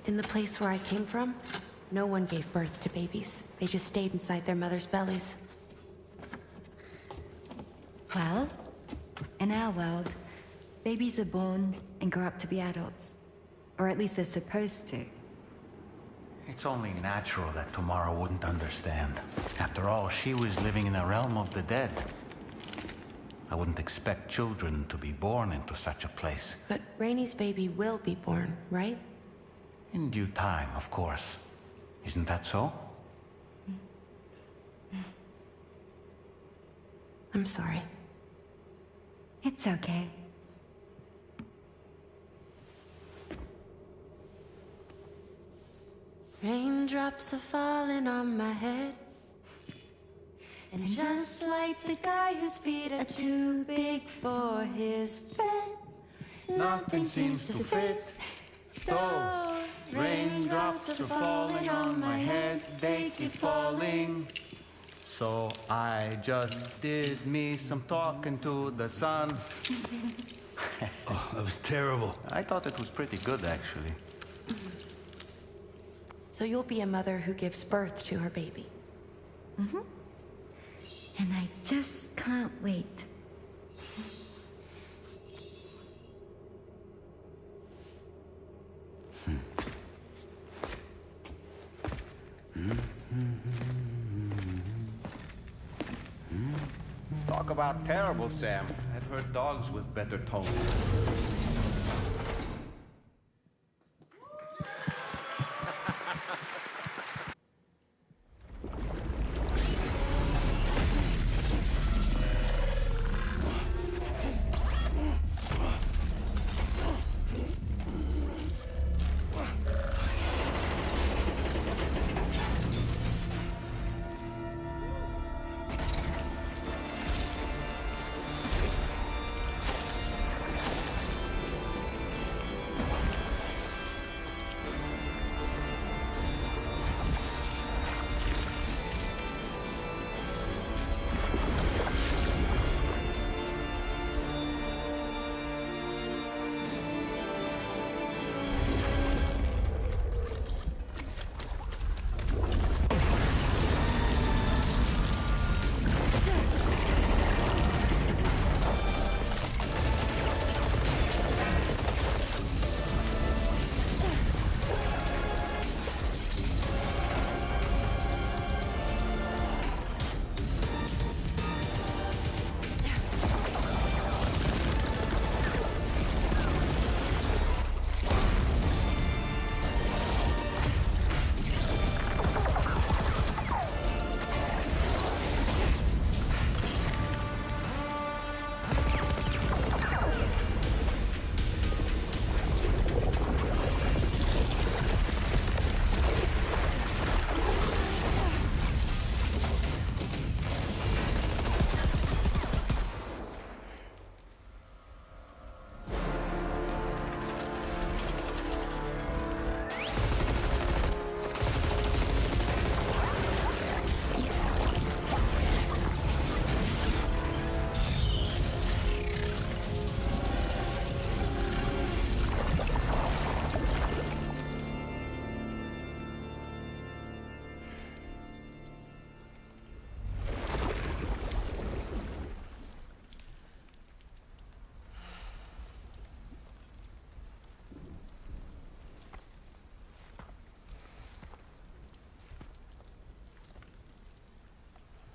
In the place where I came from, no one gave birth to babies. They just stayed inside their mother's bellies. Well, in our world, babies are born and grow up to be adults. Or at least they're supposed to. It's only natural that Tamara wouldn't understand. After all, she was living in a realm of the dead. I wouldn't expect children to be born into such a place. But Rainey's baby will be born, right? In due time, of course. Isn't that so? I'm sorry. It's okay. Raindrops are falling on my head. And just like the guy whose feet are too big for his bed, nothing seems to fit. Those raindrops are falling on my head, they keep falling. So I just did me some talking to the sun. Oh, that was terrible. I thought it was pretty good, actually. So you'll be a mother who gives birth to her baby. Mm-hmm. And I just can't wait. Talk about terrible, Sam. I've heard dogs with better tones.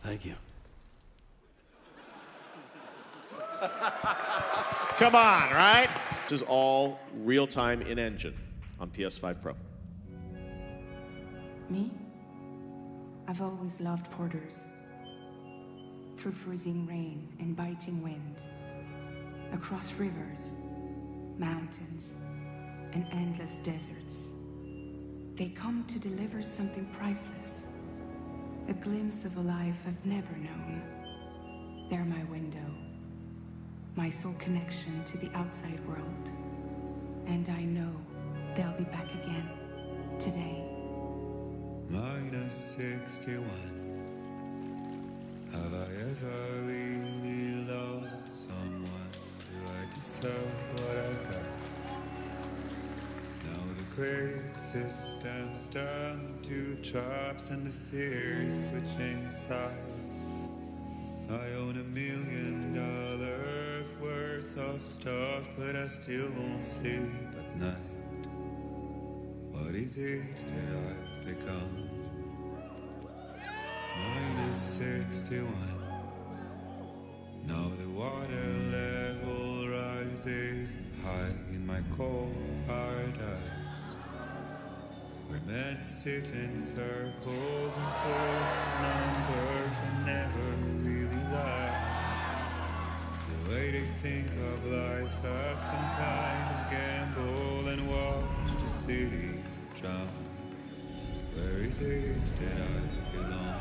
Thank you. Come on, right? This is all real-time in-engine on PS5 Pro. Me? I've always loved porters. Through freezing rain and biting wind, across rivers, mountains, and endless deserts, they come to deliver something priceless. A glimpse of a life I've never known. They're my window, my sole connection to the outside world. And I know they'll be back again, today. -61. Have I ever really loved someone? Do I deserve what I got? Now the antiquated systems turn to traps and the fears switching sides. I own $1 million worth of stuff, but I still won't sleep at night. What is it that I've become? -61. Now the water level rises high in my cold paradise, where men sit in circles and talk numbers and never really lie. The way they think of life as some kind of gamble and watch the city drown. Where is it that I belong?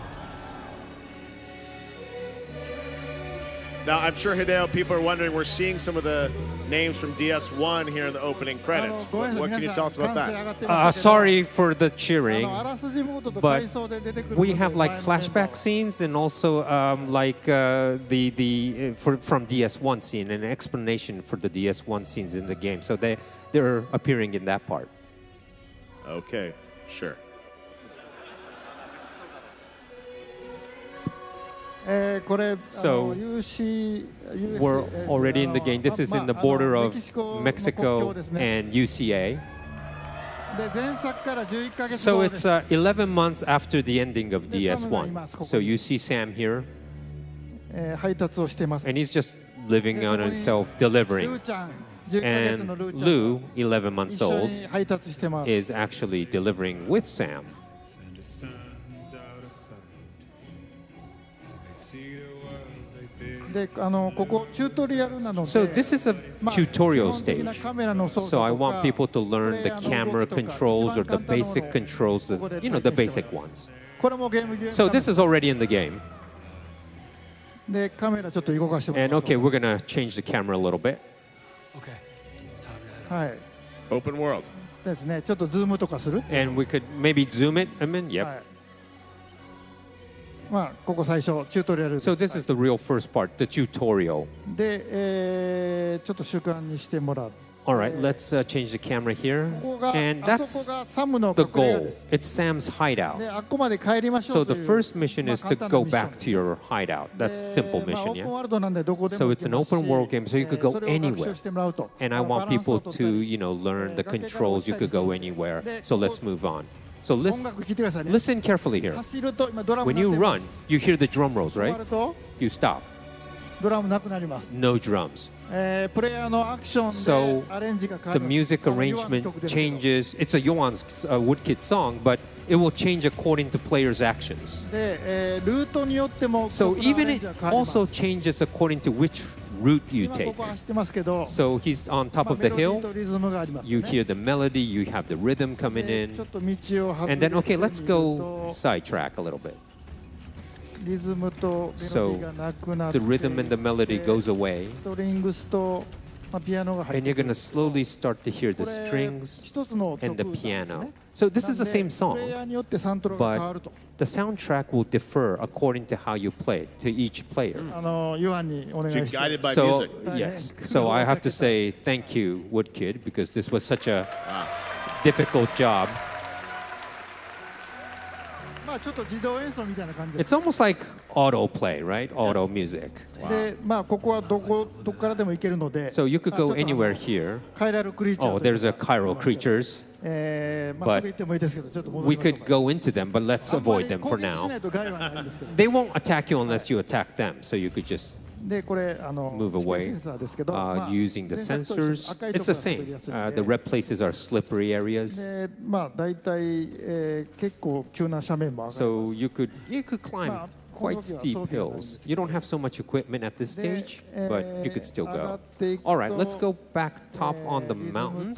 Now, I'm sure, Hideo, people are wondering, we're seeing some of the names from DS1 here in the opening credits. What can you tell us about that? Sorry for the cheering, but we have like flashback scenes and also from DS1 scene, an explanation for the DS1 scenes in the game. So they're appearing in that part. Okay, sure. So we're already in the game. This is in the border of Mexico and UCA. So it's 11 months after the ending of DS1. So you see Sam here, and he's just living on himself, delivering. And Lou, 11 months old, is actually delivering with Sam. So this is a tutorial stage. So I want people to learn the camera controls or the basic controls, the basic ones. So this is already in the game. And okay, we're gonna change the camera a little bit. Okay. Open world. And we could maybe zoom it. I mean, yep. So this is the real first part, the tutorial. All right, let's change the camera here. And that's the goal. It's Sam's hideout. So the first mission is to go back to your hideout. That's a simple mission, yeah? So it's an open world game, so you could go anywhere. And I want people to, learn the controls. You could go anywhere. So let's move on. So listen carefully here. When you run, you hear the drum rolls, right? You stop. No drums. So the music arrangement changes. It's a Yohan's Woodkid song, but it will change according to players' actions. So even it also changes according to which route you take. So he's on top of the hill. You hear the melody, you have the rhythm coming in. And then, okay, let's go sidetrack a little bit. So the rhythm and the melody goes away. And you're going to slowly start to hear the strings and the piano. So this is the same song, but the soundtrack will differ according to how you play, to each player. So you're guided by music. Yes. So I have to say thank you, Woodkid, because this was such a difficult job. It's almost like auto play, right? Auto music. So you could go anywhere here. Oh, there's a chiral creatures. But we could go into them, but let's avoid them for now. They won't attack you unless you attack them, so you could just move away using the sensors. It's the same. The red places are slippery areas. So you could climb quite steep hills. You don't have so much equipment at this stage, but you could still go. All right, let's go back top on the mountains.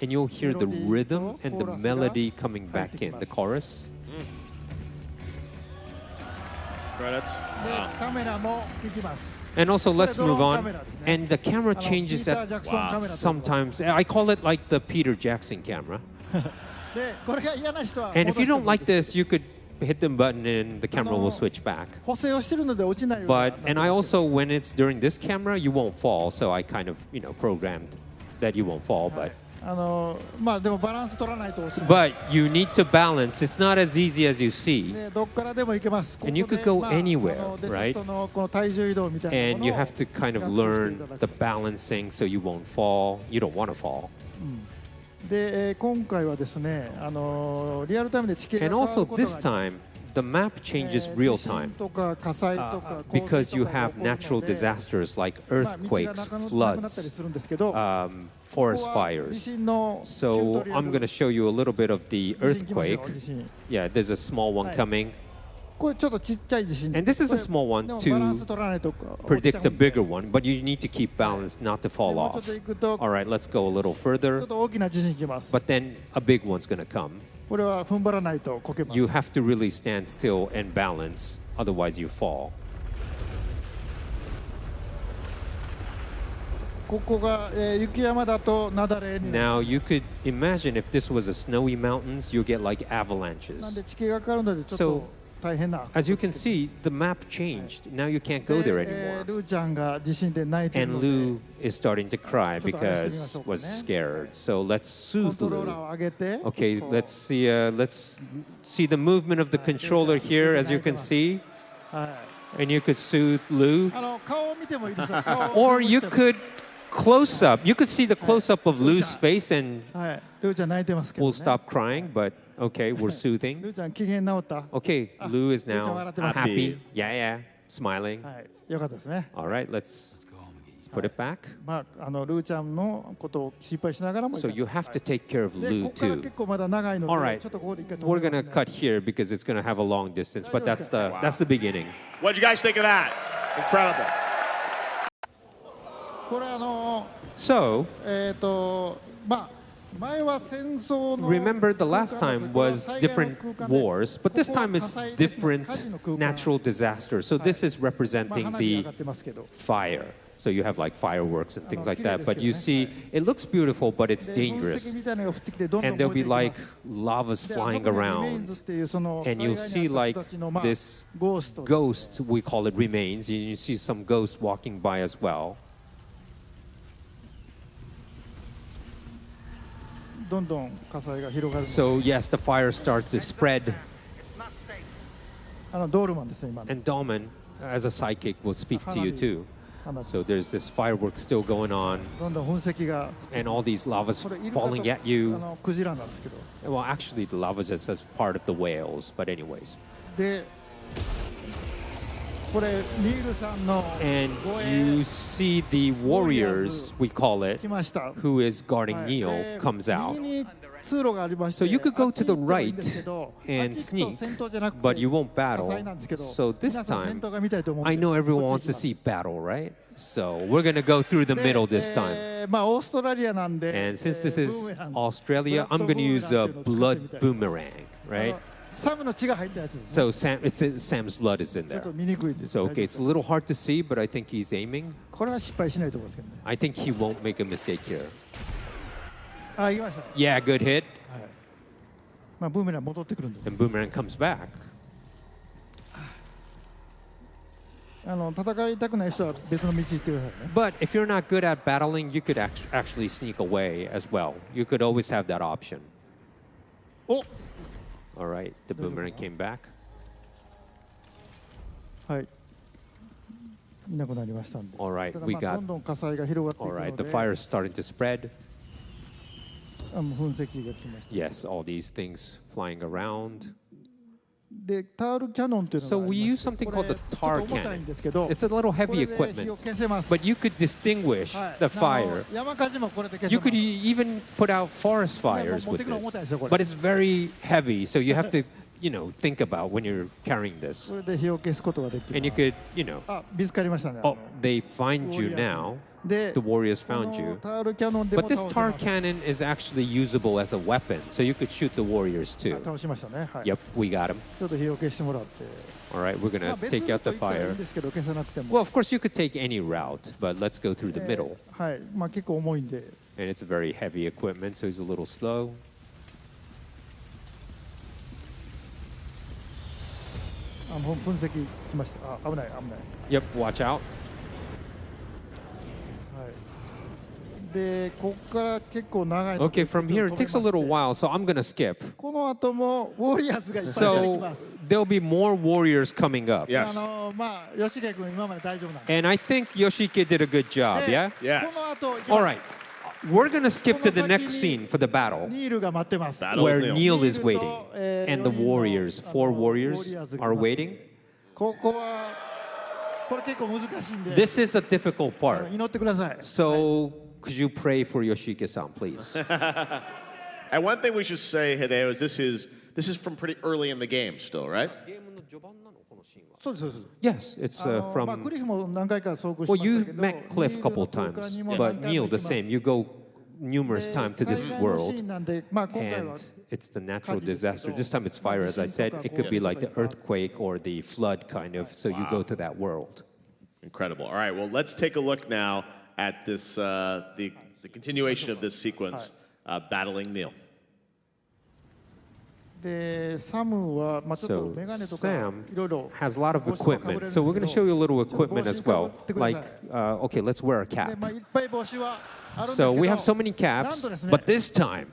And you'll hear the rhythm and the melody coming back in, the chorus. Credits. Wow. And also, let's move on. And the camera changes at sometimes. I call it like the Peter Jackson camera. And if you don't like this, you could hit the button and the camera will switch back. And I also, when it's during this camera, you won't fall. So I kind of, programmed that you won't fall, but But you need to balance. It's not as easy as you see. And you could go anywhere, right? And you have to kind of learn the balancing so you won't fall. You don't want to fall. And also this time, the map changes real time because you have natural disasters like earthquakes, floods, forest fires. So I'm going to show you a little bit of the earthquake. Yeah, there's a small one coming. And this is a small one to predict the bigger one, but you need to keep balance not to fall off. All right, let's go a little further. But then a big one's going to come. You have to really stand still and balance, otherwise you fall. Now you could imagine if this was a snowy mountains, you get like avalanches. So as you can see, the map changed. Now you can't go there anymore. And Lu is starting to cry because was scared. So let's soothe Lu. Okay, let's see the movement of the controller here, as you can see. And you could soothe Lu. Or you could close up. You could see the close up of Lu's face and we'll stop crying, but okay, we're soothing. Okay, Lu is now happy. Yeah, smiling. All right, let's put it back. So you have to take care of Lu too. All right, we're gonna cut here because it's gonna have a long distance, but that's the beginning. What'd you guys think of that? Incredible. So, remember the last time was different wars, but this time it's different natural disasters. So this is representing the fire. So you have like fireworks and things like that. But you see, it looks beautiful, but it's dangerous. And there'll be like lavas flying around. And you'll see like this ghost, we call it remains. And you see some ghosts walking by as well. So yes, the fire starts to spread. And Dolman, as a psychic, will speak to you too. So there's this fireworks still going on, and all these lavas falling at you. Well, actually, the lava is as part of the whales, but anyways. And you see the warriors, we call it, who is guarding Neil, comes out. So you could go to the right and sneak, but you won't battle. So this time, I know everyone wants to see battle, right? So we're going to go through the middle this time. And since this is Australia, I'm going to use a blood boomerang, right? So Sam's blood is in there. So okay, it's a little hard to see, but I think he's aiming. I think he won't make a mistake here. Yeah, good hit. And boomerang comes back. But if you're not good at battling, you could actually sneak away as well. You could always have that option. Oh. All right, the boomerang came back. All right, we got. All right, the fire is starting to spread. Yes, all these things flying around. So we use something called the tar cannon. It's a little heavy equipment, but you could distinguish the fire. You could even put out forest fires with this, but it's very heavy, so you have to, think about when you're carrying this. And you could, oh, they find you now. The warriors found you. But this tar cannon is actually usable as a weapon, so you could shoot the warriors too. Yep, we got him. All right, we're going to take out the fire. Well, of course, you could take any route, but let's go through the middle. And it's a very heavy equipment, so he's a little slow. Yep, watch out. Okay, from here it takes a little while, so I'm gonna skip. So there'll be more warriors coming up. Yes. And I think Yoshike did a good job, yeah? Yes. All right. We're gonna skip to the next scene for the battle, Battle where of Neil is waiting, and the warriors, 4 warriors, are waiting. This is a difficult part. So could you pray for Yoshike-san, please? And one thing we should say, Hideo, is this is from pretty early in the game still, right? Yes, it's from... Well, you met Cliff a couple of times, but Neil the same. You go numerous times to this world, and it's the natural disaster. This time it's fire, as I said. It could be like the earthquake or the flood, kind of, so you go to that world. Incredible. All right, well, let's take a look now at this, the continuation of this sequence, battling Neil. So Sam has a lot of equipment. So we're going to show you a little equipment as well. Like, okay, let's wear a cap. So we have so many caps, but this time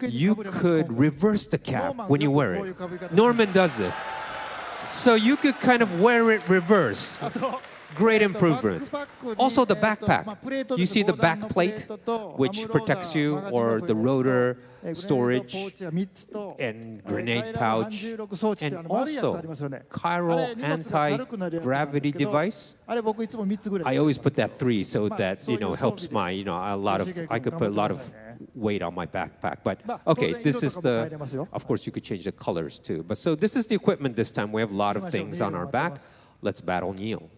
you could reverse the cap when you wear it. Norman does this. So you could kind of wear it reverse. Great improvement. Also the backpack. You see the back plate, which protects you, or the rotor storage and grenade pouch, and also chiral anti-gravity device. I always put that 3 so that helps my I could put a lot of weight on my backpack. But okay, this is the. Of course, you could change the colors too. But so this is the equipment this time. We have a lot of things on our back. Let's battle Neil.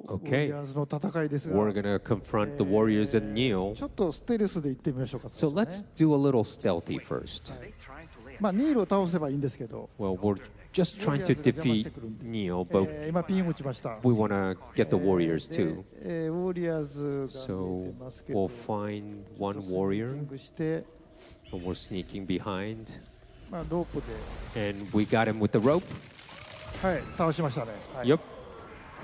Okay, we're going to confront the warriors and Neil. So let's do a little stealthy first. Well, we're just trying to defeat Neil, but we want to get the warriors too. So we'll find one warrior, and we're sneaking behind. And we got him with the rope. Yep.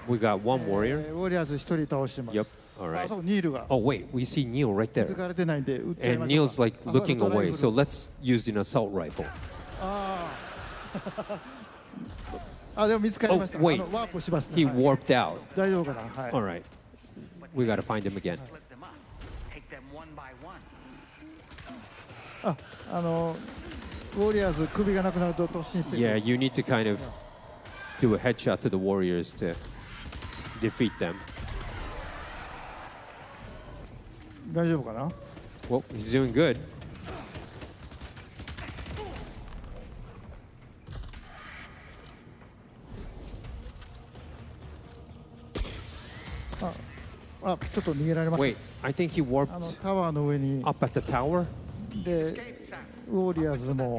We got one warrior. Yep. All right. Oh, wait. We see Neil right there. And Neil's like looking away. So let's use an assault rifle. Oh, wait. He warped out. All right. We got to find him again. Yeah, you need to kind of do a headshot to the warriors to defeat them. Well, he's doing good. Wait, I think he warped up at the tower.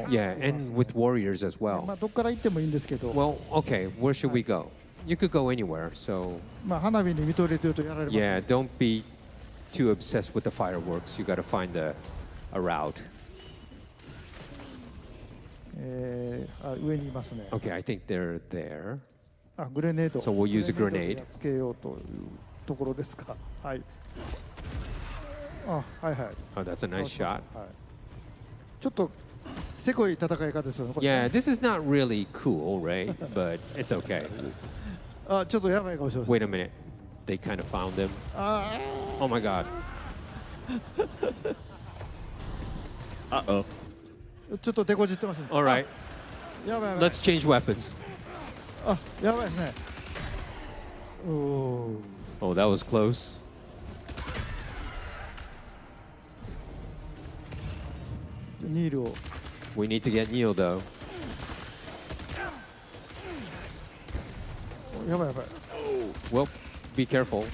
Yeah, and with warriors as well. Well, okay, where should we go? You could go anywhere, so... Yeah, don't be too obsessed with the fireworks. You got to find a route. Okay, I think they're there. So we'll use a grenade. あ、はいはい。 Oh, that's a nice shot. はい。ちょっとせこい戦い方ですよね。これ Yeah, this is not really cool, right? But it's okay. あ、ちょっとやばいかもしれません。 Wait a minute. They kind of found him. あ Oh my god. Uh-oh. ー、ちょっと手こじってますね。 All right. あ、やばいやばい。 Let's change weapons. あ、やばいですね。おお。 Oh, that was close. ニールを。 We need to get Neil, though. やばいやばい。 Well, be careful.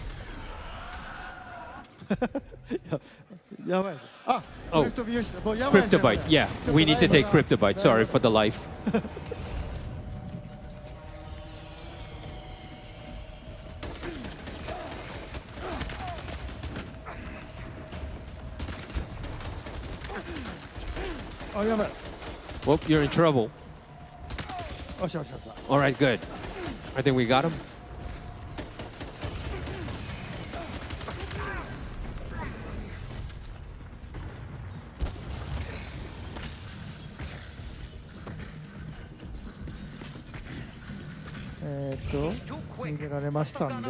やばいです。あ、 Oh. クリプト美容室。もうやばいです。 Cryptobite. Yeah, we need to take Cryptobite. Sorry for the life. あ、やばい。 Well, you're in trouble. よしよしよし。 All right, good. I think we got him. 逃げられましたんで。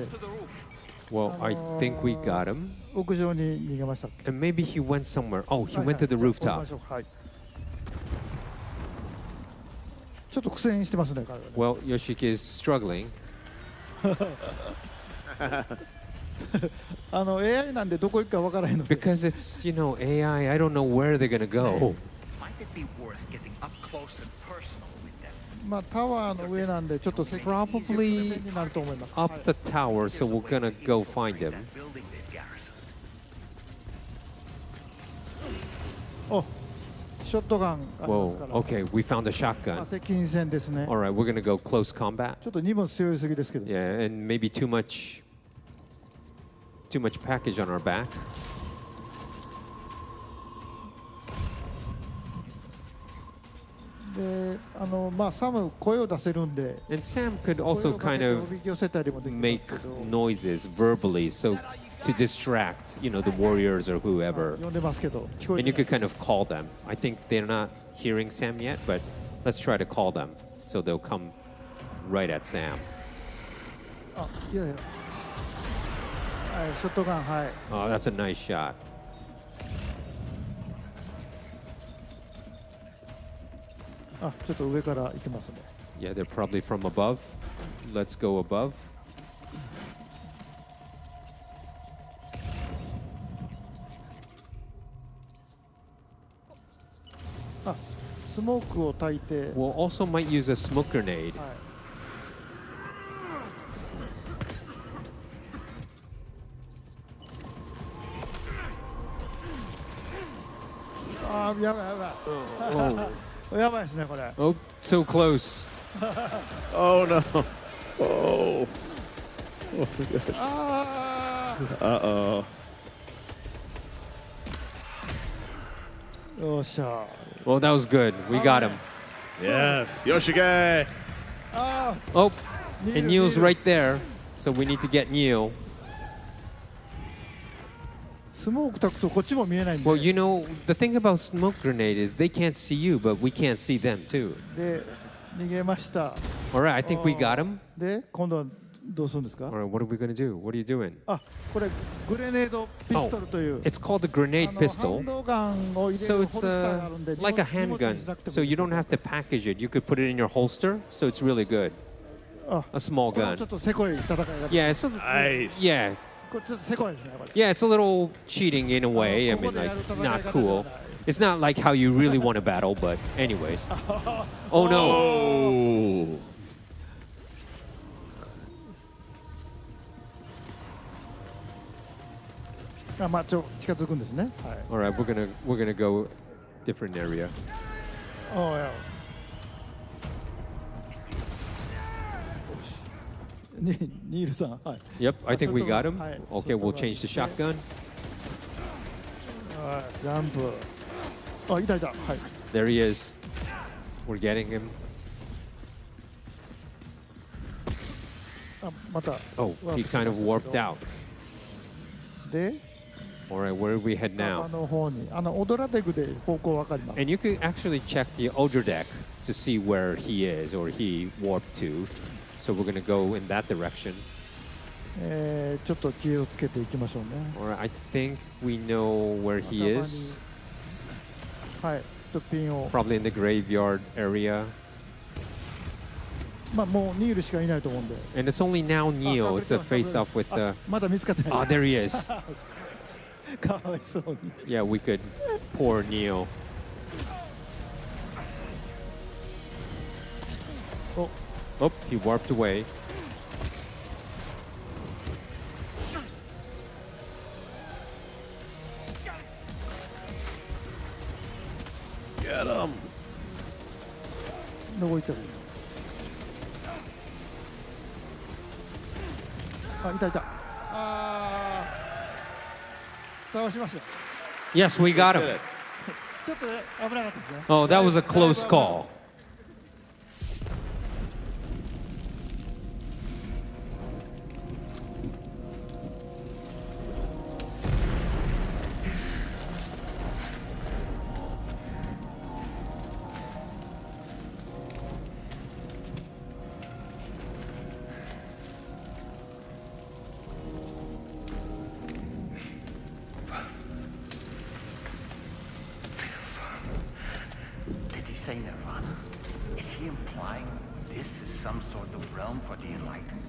Well, I think we got him. 屋上に逃げましたっけ。 And maybe he went somewhere. Oh, he went to the はい rooftop. はい。ちょっと苦戦してますね、彼はね。 Well, Yoshiki is struggling. AI なんでどこ行くかわからへんので。 Because it's, you know, AI, I don't know where they're gonna go. Might it be worth getting up close and personal with them? まあタワーの上なんでちょっとProbably 接戦になると思います。 Up the tower, so we're gonna go find him. That building they've garrisoned. お、ショットガンありますか Whoa, ら。 okay, we found a まあ shotgun. 接近戦ですね。 All right, we're gonna go close combat. ちょっと荷物強いすぎですけど。 Yeah, and maybe too much package on our back. で、まあサム声を出せるんで。 And Sam could 声を also かけ kind てお of びき寄せたりもできま make すけど。 noises verbally, so to distract, you know, the warriors or whoever. 呼んでますけど。聞こえ And て you could kind of call them. I think they're not hearing Sam yet, but let's try to call them so they'll come right at Sam. あ、いやいや。はい、ショットガン、はい。 Oh, that's a nice shot. あ、ちょっと上から行きますね。 Yeah, they're probably from above. Let's go above. あ、スモークを焚いて。 We'll also might use a smoke grenade. はい。あー、やばいやばい。 Oh, やばいですね、これ。 oh, so close. Oh no. Oh. Oh my gosh. あ Uh-oh. ー。よっしゃ。 Well, that was good. We got him. Yes. Yoshige. あ Oh, Neil, and Neil's Neil. right there. So we need to get Neil. ー、スモーク焚くとこっちも見えないんで。 Well, you know, the thing about smoke grenade is they can't see you, but we can't see them too. で、逃げました All right, I think we got him. で今度はどうするんですか All right, what are we going to do? What are you doing? あこれグレネードピストルという It's called a grenade ハン pistol. ドガンを入れ So る it's ホルスターがあるんで like a 荷物 handgun. にしなくても So you don't have to package it. You could put it in your holster. So it's really good. あ A small これは gun. ちょっとせこい戦い方 Yeah, it's a, Nice. yeah, これちょっとせこいですねこれ yeah. It's a little cheating in a way. I mean, like not cool. It's not like how you really want to battle, but anyways. Oh no! Oh. あまあ近づくんですねはい All right, we're gonna go different area. おうやニールさんはい Yep, I think we got him. Hi. Okay, we'll change the shotgun. はいジャンプあいたいたはい There he is. We're getting him. あまた Oh, he kind of warped out. で All right, where we head 川 now? の方にオドラデグで方向わかります。 And you can actually check the Odra deck to see where he is or he warped to. So we're gonna go in that direction. ちょっと気をつけていきましょうね。 All right, I think we know where he 頭 is. にはい、ちょっとピンを。 Probably in the graveyard area. まあもうニールしかいないと思うんで。 And it's only now Neo. It's a face-off with あ the... まだ見つかってない。 Ah, there he is. かわいそうに。 Yeah, we could pour Neo. Oh, he warped away. Get him! どこ行ったの？あ、いたいた。あー、倒しました。 Yes, we got him. ちょっと危なかったですね。 Oh, that was a close call. Did he say Nirvana? Is he implying this is some sort of realm for the enlightened?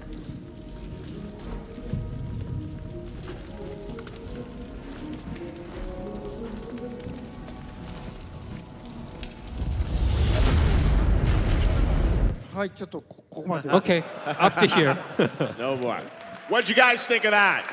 Okay, up to here. No more. What'd you guys think of that?